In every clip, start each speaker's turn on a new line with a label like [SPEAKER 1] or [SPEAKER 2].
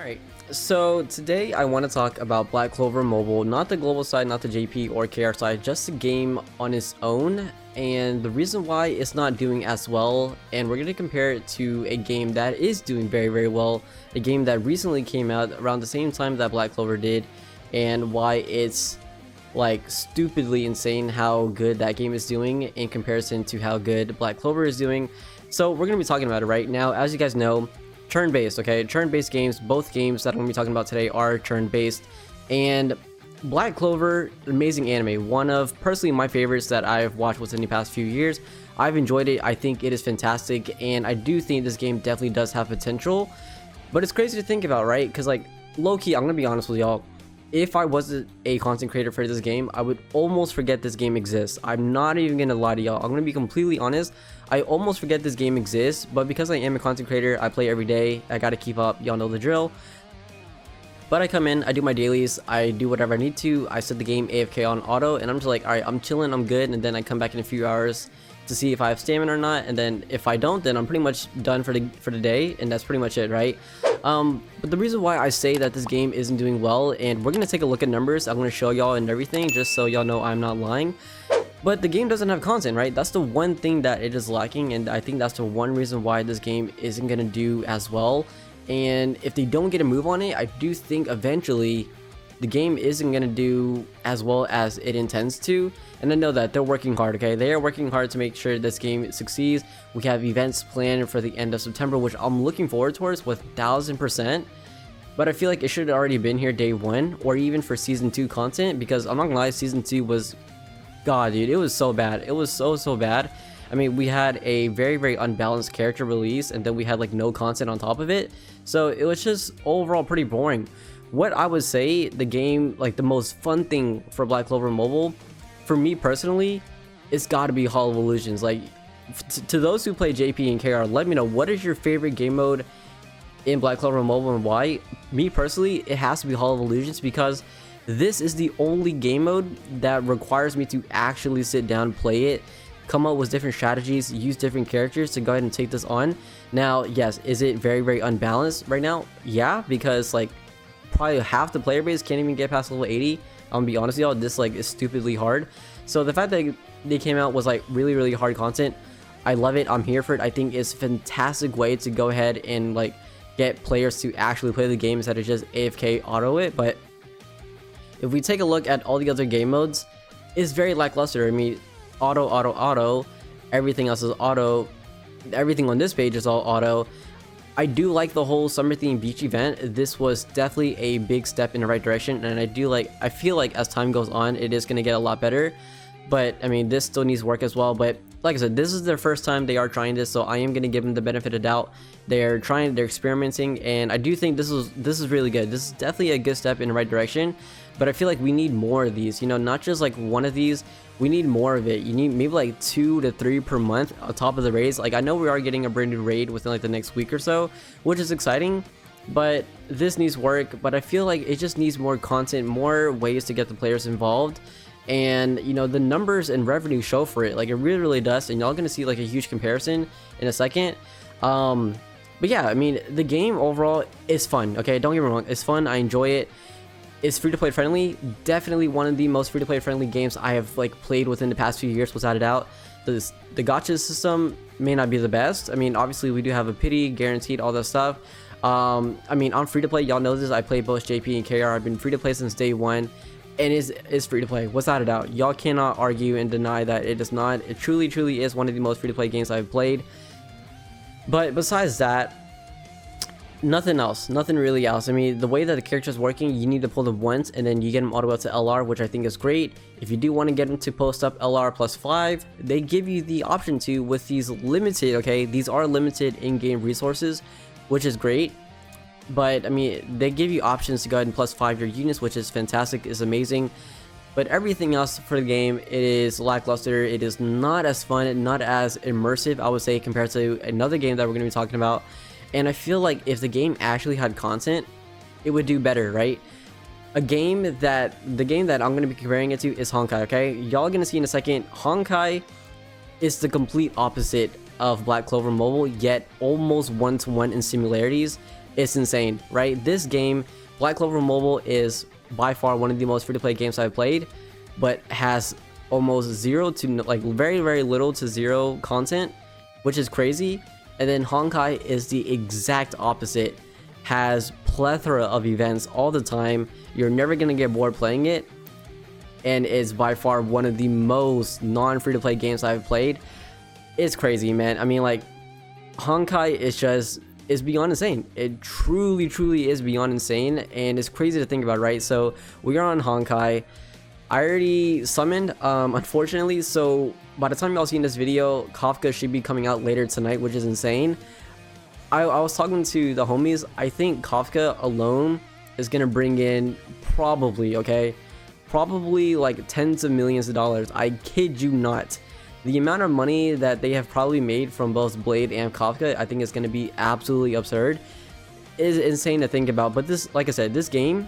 [SPEAKER 1] Alright, so today I want to talk about Black Clover Mobile, not the global side, not the JP or KR side, just the game on its own, and the reason why it's not doing as well, and we're going to compare it to a game that is doing very well, a game that recently came out around the same time that Black Clover did, and why it's like stupidly insane how good that game is doing in comparison to how good Black Clover is doing. So we're going to be talking about it right now. As you guys know, turn-based, okay? Turn-based games, both games that I'm going to be talking about today are turn-based. And Black Clover, amazing anime. One of, personally, my favorites that I've watched within the past few years. I've enjoyed it. I think it is fantastic. And I do think this game definitely does have potential. But it's crazy to think about, right? Because, like, low-key, I'm going to be honest with y'all. If I wasn't a content creator for this game, I would almost forget this game exists. I'm not even gonna lie to y'all. I'm gonna be completely honest. I almost forget this game exists, but because I am a content creator, I play every day. I gotta keep up. Y'all know the drill. But I come in, I do my dailies, I do whatever I need to. I set the game AFK on auto, and I'm just like, all right, I'm chilling, I'm good. And then I come back in a few hours to see if I have stamina or not. And then if I don't, then I'm pretty much done for the day, and that's pretty much it, right? But the reason why I say that this game isn't doing well, and we're gonna take a look at numbers, I'm gonna show y'all and everything just so y'all know I'm not lying. But the game doesn't have content, right? That's the one thing that it is lacking, and I think that's the one reason why this game isn't gonna do as well. And if they don't get a move on it, I do think eventually the game isn't gonna do as well as it intends to. And I know that they're working hard, okay? They are working hard to make sure this game succeeds. We have events planned for the end of September, which I'm looking forward towards with 1000%. But I feel like it should have already been here day one, or even for season 2 content, because I'm not gonna lie, season 2 was, god dude, it was so bad. It was so bad. I mean, we had a very unbalanced character release, and then we had like no content on top of it, so it was just overall pretty boring. What I would say, the game, like the most fun thing for Black Clover Mobile, for me personally, it's got to be Hall of Illusions. Like, to those who play JP and KR, let me know, what is your favorite game mode in Black Clover Mobile and why? Me personally, it has to be Hall of Illusions, because this is the only game mode that requires me to actually sit down, play it, come up with different strategies, use different characters to go ahead and take this on. Now, yes, is it very unbalanced right now? Yeah, because like probably half the player base can't even get past level 80. I'm gonna be honest with y'all, this like is stupidly hard. So the fact that they came out was like really hard content, I love it. I'm here for it. I think it's a fantastic way to go ahead and like get players to actually play the game instead of just AFK auto it. But if we take a look at all the other game modes, it's very lackluster. I mean, auto, everything else is auto, everything on this page is all auto. I do like the whole summer theme beach event. This was definitely a big step in the right direction, and I feel like as time goes on, it is going to get a lot better. But I mean, this still needs work as well. But like I said, this is their first time they are trying this, so I am going to give them the benefit of doubt. They're experimenting, and I do think this is really good. This is definitely a good step in the right direction. But I feel like we need more of these, you know, not just like one of these. We need more of it. You need maybe like 2 to 3 per month on top of the raids. Like, I know we are getting a brand new raid within like the next week or so, which is exciting, but this needs work. But I feel like it just needs more content, more ways to get the players involved. And you know, the numbers and revenue show for it. Like, it really does, and y'all gonna see like a huge comparison in a second. But yeah, I mean, the game overall is fun, okay? Don't get me wrong, it's fun. I enjoy it. It's free-to-play friendly. Definitely one of the most free-to-play friendly games I have like played within the past few years, without a doubt. The gacha system may not be the best. I mean, obviously we do have a pity, guaranteed, all that stuff. I mean, on free-to-play, y'all know this, I play both JP and KR. I've been free-to-play since day one, and it's free-to-play, without a doubt. Y'all cannot argue and deny that it is not. It truly is one of the most free-to-play games I've played. But besides that, nothing really else. I mean, the way that the character is working, you need to pull them once and then you get them all the way up to LR, which I think is great. If you do want to get them to post up LR plus 5, they give you the option to with these limited, okay, these are limited in-game resources, which is great. But I mean, they give you options to go ahead and plus 5 your units, which is fantastic, is amazing. But everything else for the game, it is lackluster. It is not as fun, not as immersive, I would say, compared to another game that we're going to be talking about. And I feel like if the game actually had content, it would do better, right? The game that I'm going to be comparing it to is Honkai, okay? Y'all going to see in a second, Honkai is the complete opposite of Black Clover Mobile, yet almost one-to-one in similarities. it's insane, right? This game, Black Clover Mobile, is by far one of the most free-to-play games I've played, but has almost zero to like very, very little to zero content, which is crazy. And then Honkai is the exact opposite, has plethora of events all the time. You're never gonna get bored playing it, and is by far one of the most non-free-to-play games I've played. It's crazy, man. I mean, like, Honkai is beyond insane. It truly is beyond insane, and it's crazy to think about, right? So we are on Honkai. I already summoned, unfortunately, so by the time y'all seen this video, Kafka should be coming out later tonight, which is insane. I was talking to the homies. I think Kafka alone is gonna bring in probably like tens of millions of dollars. I kid you not. The amount of money that they have probably made from both Blade and Kafka, I think is going to be absolutely absurd. It is insane to think about. But this, like I said, this game,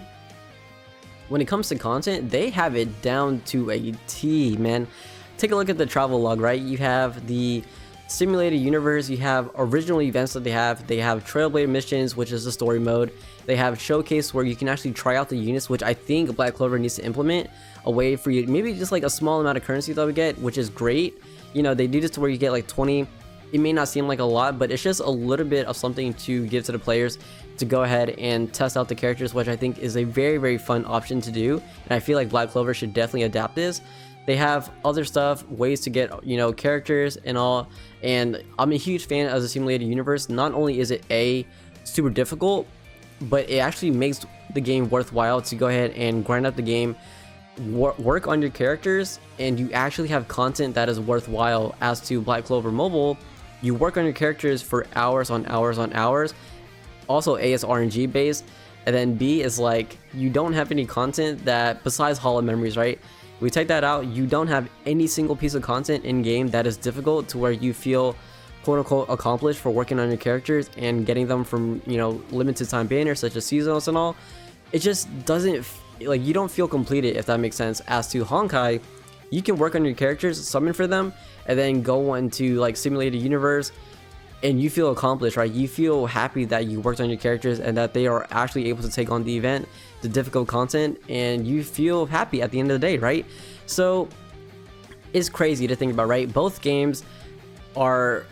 [SPEAKER 1] when it comes to content, they have it down to a T, man. Take a look at the travel log, right? You have the simulated universe, you have original events that they have Trailblazer missions, which is the story mode. They have showcase where you can actually try out the units, which I think Black Clover needs to implement a way for you, maybe just like a small amount of currency that we get, which is great. You know, they do this to where you get like 20. It may not seem like a lot, but it's just a little bit of something to give to the players to go ahead and test out the characters, which I think is a very fun option to do. And I feel like Black Clover should definitely adapt this. They have other stuff, ways to get, you know, characters and all. And I'm a huge fan of the simulated universe. Not only is it super difficult, but it actually makes the game worthwhile to go ahead and grind out the game, work on your characters, and you actually have content that is worthwhile. As to Black Clover Mobile, you work on your characters for hours on hours on hours. Also, A is RNG based, and then B is like, you don't have any content that, besides Hollow Memories, right? We take that out, you don't have any single piece of content in game that is difficult to where you feel quote unquote accomplished for working on your characters and getting them from, you know, limited time banners such as seasonals and all. It just doesn't, like, you don't feel completed, if that makes sense. As to Honkai, you can work on your characters, summon for them, and then go into like simulated universe, and you feel accomplished, right? You feel happy that you worked on your characters and that they are actually able to take on the event, the difficult content, and you feel happy at the end of the day, right? So it's crazy to think about, right? Both games are,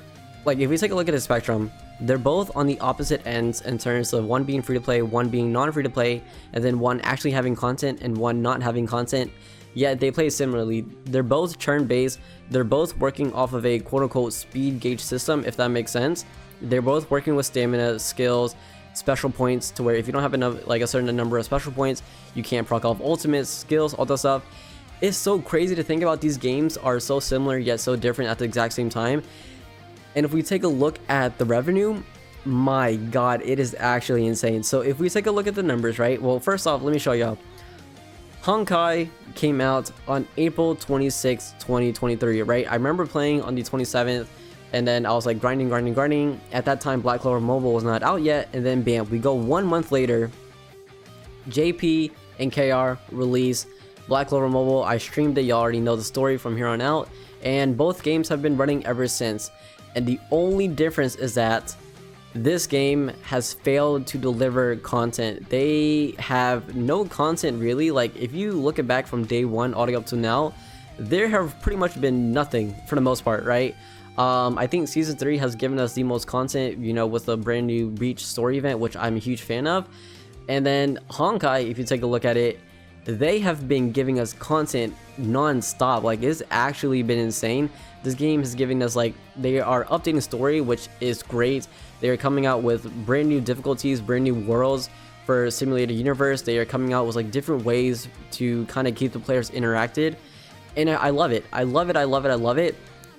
[SPEAKER 1] like, if we take a look at the spectrum, they're both on the opposite ends in terms of one being free to play, one being non-free to play, and then one actually having content and one not having content. Yet they play similarly. They're both turn-based. They're both working off of a quote-unquote speed gauge system, if that makes sense. They're both working with stamina, skills, special points, to where if you don't have enough, like a certain number of special points, you can't proc off ultimates, skills, all that stuff. It's so crazy to think about. These games are so similar yet so different at the exact same time. And if we take a look at the revenue, my god, it is actually insane. So if we take a look at the numbers, right? Well, first off, let me show y'all. Honkai came out on April 26, 2023, right? I remember playing on the 27th, and then I was like grinding. At that time, Black Clover Mobile was not out yet, and then bam, we go 1 month later, JP and KR release Black Clover Mobile. I streamed it, y'all already know the story from here on out, and both games have been running ever since. And the only difference is that this game has failed to deliver content. They have no content really. Like, if you look it back from day one all the way up to now, there have pretty much been nothing for the most part, right? I think season 3 has given us the most content, you know, with the brand new Reach story event, which I'm a huge fan of. And then Honkai, if you take a look at it, they have been giving us content non-stop. Like, it's actually been insane. This game is giving us, like, they are updating story, which is great. They are coming out with brand new difficulties, brand new worlds for simulated universe. They are coming out with like different ways to kind of keep the players interacted, and I love it. I love it.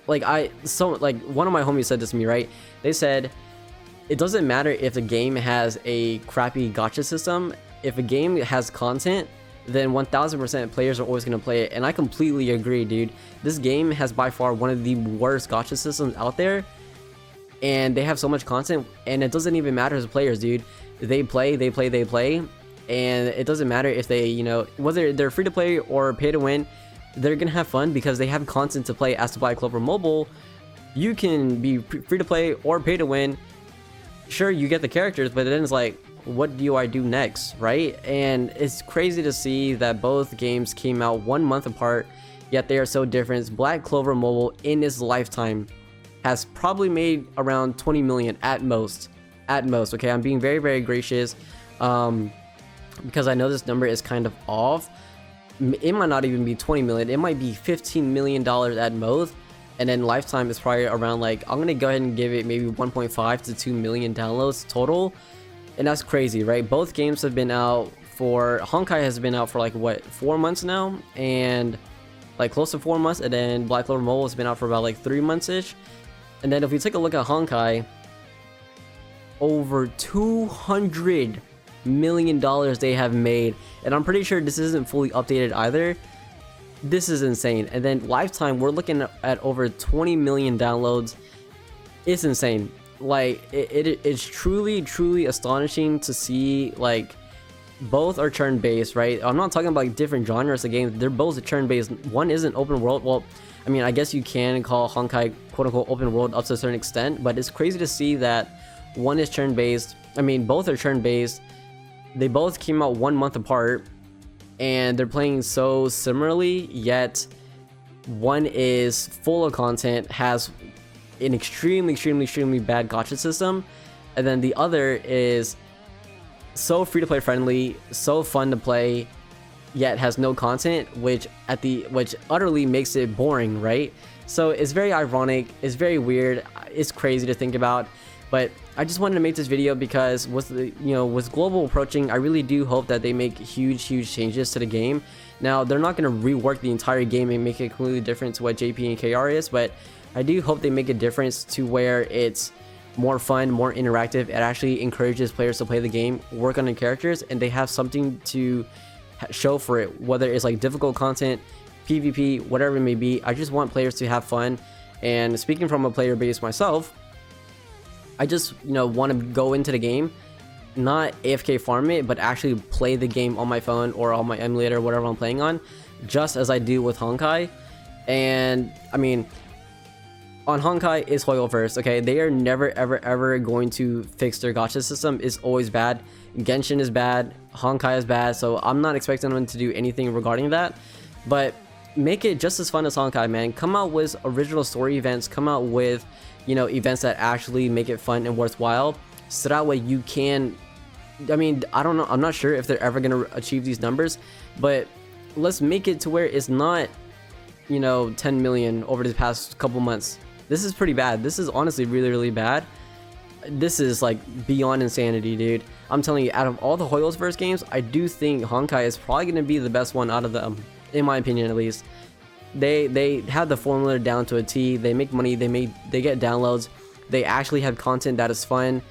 [SPEAKER 1] Like, one of my homies said this to me, right? They said it doesn't matter if the game has a crappy gacha system. If a game has content, then 1000% players are always going to play it. And I completely agree, dude. This game has by far one of the worst gacha systems out there, and they have so much content, and it doesn't even matter to players, dude. They play, and it doesn't matter if they, you know, whether they're free to play or pay to win, they're gonna have fun because they have content to play. As to Black Clover Mobile, you can be free to play or pay to win, sure, you get the characters, but then it's like, what do I do next, right? And it's crazy to see that both games came out 1 month apart, yet they are so different. Black Clover Mobile in its lifetime has probably made around 20 million at most. Okay, I'm being very, very gracious, because I know this number is kind of off. It might not even be 20 million, it might be $15 million at most. And then lifetime is probably around, like, I'm gonna go ahead and give it maybe 1.5 to 2 million downloads total. And that's crazy, right? Both games have been out for, Honkai has been out for like what, 4 months now, and like close to 4 months, and then Black Clover Mobile has been out for about like 3 months ish. And then if we take a look at Honkai, over $200 million they have made, and I'm pretty sure this isn't fully updated either. This is insane. And then lifetime, we're looking at over 20 million downloads. It's insane. Like, it's truly astonishing to see. Like, both are turn based, right? I'm not talking about like different genres of games, they're both turn based. One isn't open world. Well, I mean, I guess you can call Honkai quote-unquote open world up to a certain extent, but it's crazy to see that one is turn based. I mean, both are turn based. They both came out 1 month apart, and they're playing so similarly, yet one is full of content, has an extremely bad gacha system, and then the other is so free to play friendly, so fun to play, yet has no content, which utterly makes it boring, right? So it's very ironic, it's very weird, it's crazy to think about. But I just wanted to make this video because with global approaching, I really do hope that they make huge changes to the game. Now, they're not going to rework the entire game and make it completely different to what JP and KR is, but I do hope they make a difference to where it's more fun, more interactive. It actually encourages players to play the game, work on the characters, and they have something to show for it, whether it's like difficult content, PvP, whatever it may be. I just want players to have fun. And speaking from a player base myself, I just want to go into the game, not AFK farm it, but actually play the game on my phone or on my emulator, whatever I'm playing on, just as I do with Honkai. And I mean, on Honkai, it's Hoyo first, okay? They are never ever going to fix their gacha system. It's always bad. Genshin is bad, Honkai is bad, so I'm not expecting them to do anything regarding that. But make it just as fun as Honkai, man. Come out with original story events, come out with events that actually make it fun and worthwhile, so that way you can, I mean, I don't know, I'm not sure if they're ever going to achieve these numbers, but let's make it to where it's not 10 million over the past couple months. This is pretty bad. This is honestly really bad. This is like beyond insanity, dude. I'm telling you, out of all the Hoyo's verse games, I do think Honkai is probably going to be the best one out of them, in my opinion at least. They have the formula down to a T. They make money, they get downloads, they actually have content that is fun.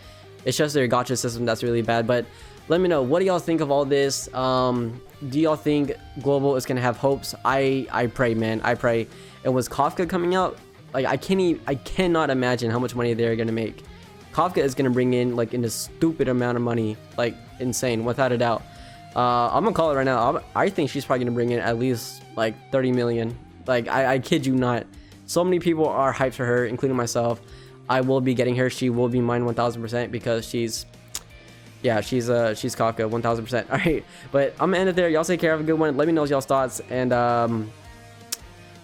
[SPEAKER 1] It's just their gacha system that's really bad. But let me know, what do y'all think of all this? Do y'all think Global is gonna have hopes? I pray, man, I pray. And with Kafka coming out, like, I cannot imagine how much money they're gonna make. Kafka is gonna bring in like a stupid amount of money, like insane, without a doubt. I'm gonna call it right now. I think she's probably gonna bring in at least like 30 million. Like, I kid you not. So many people are hyped for her, including myself. I will be getting her. She will be mine 1000% because she's Kafka 1000%. All right, but I'm gonna end it there. Y'all take care. Have a good one. Let me know y'all's thoughts, and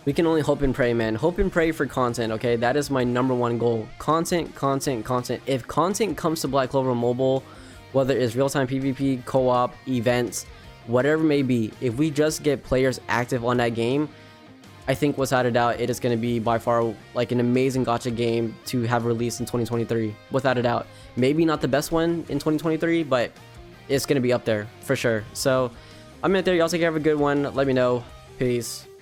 [SPEAKER 1] we can only hope and pray, man. Hope and pray for content, okay? That is my #1 goal. Content. If content comes to Black Clover Mobile, whether it's real-time PvP, co-op, events, whatever it may be, if we just get players active on that game, I think without a doubt it is going to be by far like an amazing gacha game to have released in 2023, without a doubt. Maybe not the best one in 2023, but it's going to be up there for sure. So I'm in there. Y'all take care. Have a good one. Let me know. Peace.